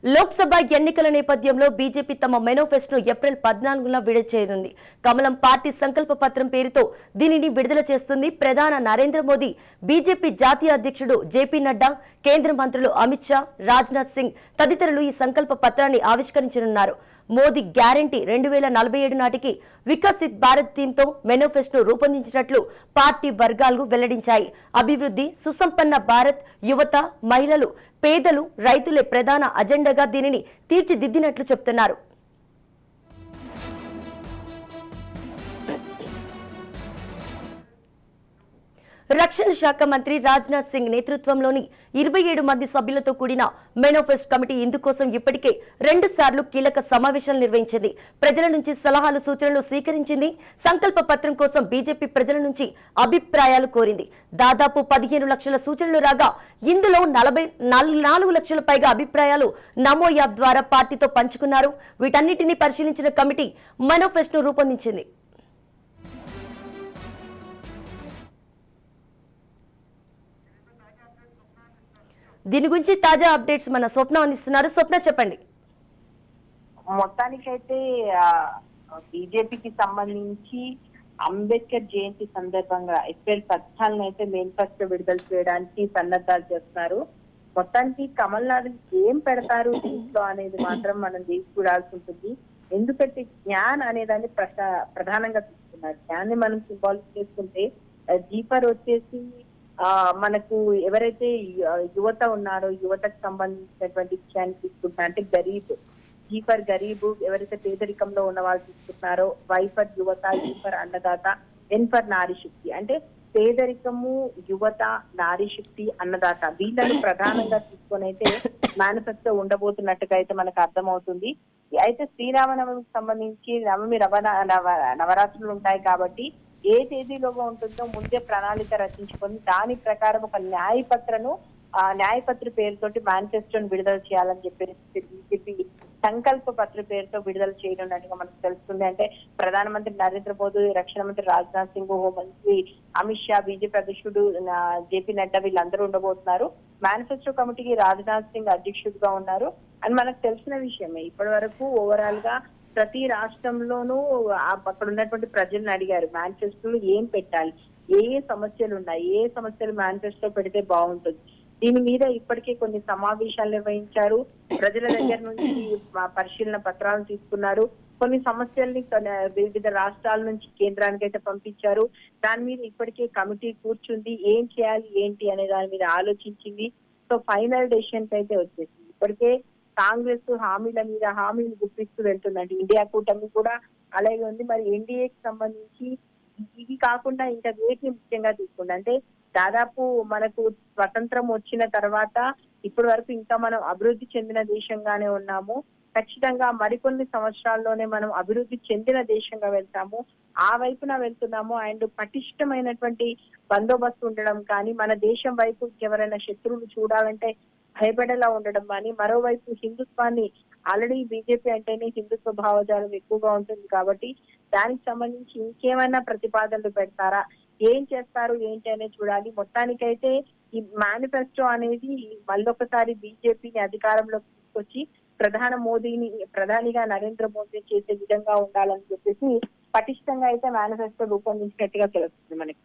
లోక్సభ ఎన్నికల నేపథ్యంలో బీజేపీ తమ మేనిఫెస్టోను ఏప్రిల్ 14న విడుదల చేయనుంది. కమలం పార్టీ సంకల్ప పత్రం పేరుతో దీనిని విడుదల చేస్తుంది. ప్రధాని నరేంద్ర మోదీ, బీజేపీ జాతీయ అధ్యక్షుడు జేపీ నడ్డా, కేంద్ర మంత్రులు అమిత్ షా, రాజ్నాథ్ సింగ్ తదితరులు ఈ సంకల్ప పత్రాన్ని ఆవిష్కరించనున్నారు. మోదీ గ్యారంటీ 2047 నాటికి వికసిత్ భారత్ థీమ్తో మేనిఫెస్టోను రూపొందించినట్లు పార్టీ వర్గాలు వెల్లడించాయి. అభివృద్ధి, సుసంపన్న భారత్, యువత, మహిళలు, పేదలు, రైతులే ప్రధాన అజెండాగా దీనిని తీర్చిదిద్దినట్లు చెబుతున్నారు. రక్షణ శాఖ మంత్రి రాజ్నాథ్ సింగ్ నేతృత్వంలోని 27 మంది సభ్యులతో కూడిన మేనిఫెస్టో కమిటీ ఇందుకోసం ఇప్పటికే 2 సార్లు కీలక సమావేశాలు నిర్వహించింది. ప్రజల నుంచి సలహాలు, సూచనలు స్వీకరించింది. సంకల్ప పత్రం కోసం బీజేపీ ప్రజల నుంచి అభిప్రాయాలు కోరింది. దాదాపు 15 లక్షల సూచనలు రాగా ఇందులో 44 లక్షల పైగా అభిప్రాయాలు నమో యాప్ ద్వారా పార్టీతో పంచుకున్నారు. వీటన్నిటిని పరిశీలించిన కమిటీ మేనిఫెస్టోను రూపొందించింది. దీని గురించి తాజా అప్డేట్స్ మన స్వప్న అందిస్తున్నారు. స్వప్న, చెప్పండి. మొత్తానికైతే బీజేపీకి సంబంధించి అంబేద్కర్ జయంతి సందర్భంగా ఏప్రిల్ 14 అయితే మేనిఫెస్టో విడుదల చేయడానికి సన్నద్ధాలు చేస్తున్నారు. మొత్తానికి కమల్నాథ్ ఏం పెడతారు దీంట్లో అనేది మాత్రం మనం చూడాల్సి ఉంటుంది. ఎందుకంటే జ్ఞాన్ అనేదాన్ని ప్రధానంగా తీసుకున్నారు. జ్ఞాన్ని మనం సింబాలిక్ చేసుకుంటే జీపర్ వచ్చేసి మనకు ఎవరైతే యువత ఉన్నారో యువతకు సంబంధించినటువంటి విషయాన్ని తీసుకుంటున్నా అంటే గరీబ్, జీఫర్ గరీబ్, ఎవరైతే పేదరికంలో ఉన్న వాళ్ళు తీసుకుంటున్నారో వై ఫర్ యువత, యూ ఫర్ అన్నదాత, ఎన్ ఫర్ నారీ శక్తి. అంటే పేదరికము, యువత, నారీ శక్తి, అన్నదాత వీళ్ళని ప్రధానంగా తీసుకొని అయితే మేనిఫెస్టో ఉండబోతున్నట్టుగా అయితే మనకు అర్థమవుతుంది. అయితే శ్రీరామనవమికి సంబంధించి నవరాత్రులు ఉంటాయి కాబట్టి ఏ తేదీలోగా ఉంటుందో ముందే ప్రణాళిక రచించుకొని దాని ప్రకారం ఒక న్యాయపత్ర పేరుతోటి మేనిఫెస్టోని విడుదల చేయాలని చెప్పేసి బీజేపీ సంకల్ప పత్ర పేరుతో విడుదల చేయనున్నట్టుగా మనకు తెలుస్తుంది. అంటే ప్రధానమంత్రి నరేంద్ర మోదీ, రక్షణ మంత్రి రాజ్నాథ్ సింగ్, హోంమంత్రి అమిత్ షా, బీజేపీ అధ్యక్షుడు జేపీ నడ్డా వీళ్ళందరూ ఉండబోతున్నారు. మేనిఫెస్టో కమిటీకి రాజ్నాథ్ సింగ్ అధ్యక్షుడిగా ఉన్నారు. అని మనకు తెలిసిన విషయమే. ఇప్పటి వరకు ఓవరాల్ గా ప్రతి రాష్ట్రంలోనూ అక్కడ ఉన్నటువంటి ప్రజలను అడిగారు మేనిఫెస్టోలో ఏం పెట్టాలి, ఏ సమస్యలు ఉన్నాయి, ఏ సమస్యలు మేనిఫెస్టో పెడితే బాగుంటుంది. దీని మీద ఇప్పటికే కొన్ని సమావేశాలు నిర్వహించారు. ప్రజల దగ్గర నుంచి పరిశీలన పత్రాలు తీసుకున్నారు. కొన్ని సమస్యల్ని వివిధ రాష్ట్రాల నుంచి కేంద్రానికి అయితే పంపించారు. దాని మీద ఇప్పటికే కమిటీ కూర్చుంది. ఏం చేయాలి ఏంటి అనే దాని మీద ఆలోచించింది. సో ఫైనల్ డెసిషన్ అయితే వచ్చేసింది. ఇప్పటికే కాంగ్రెస్ హామీల మీద హామీలు గుర్తిస్తూ వెళ్తుందండి. ఇండియా కూటమి కూడా అలాగే ఉంది. మరి ఎన్డీఏకి సంబంధించి ఇవి కాకుండా ఇంకా వేటిని ముఖ్యంగా తీసుకుంది అంటే దాదాపు మనకు స్వతంత్రం వచ్చిన తర్వాత ఇప్పటి వరకు ఇంకా మనం అభివృద్ధి చెందిన దేశంగానే ఉన్నాము. ఖచ్చితంగా మరికొన్ని సంవత్సరాల్లోనే మనం అభివృద్ధి చెందిన దేశంగా వెళ్తాము, ఆ వైపున వెళ్తున్నాము. అండ్ పటిష్టమైనటువంటి బందోబస్తు ఉండడం కానీ, మన దేశం వైపు ఎవరైనా శత్రువులు చూడాలంటే భయపడేలా ఉండడం కానీ, మరోవైపు హిందుత్వాన్ని ఆల్రెడీ బీజేపీ అంటేనే హిందుత్వ భావజాలం ఎక్కువగా ఉంటుంది కాబట్టి దానికి సంబంధించి ఇంకేమైనా ప్రతిపాదనలు పెడతారా, ఏం చేస్తారు ఏంటి అనేది చూడాలి. మొత్తానికైతే ఈ మేనిఫెస్టో అనేది మళ్ళొకసారి బీజేపీని అధికారంలోకి తీసుకొచ్చి ప్రధానిగా నరేంద్ర మోదీ చేసే విధంగా ఉండాలని చెప్పేసి పటిష్టంగా అయితే మేనిఫెస్టో రూపొందించినట్టుగా తెలుస్తుంది మనకి.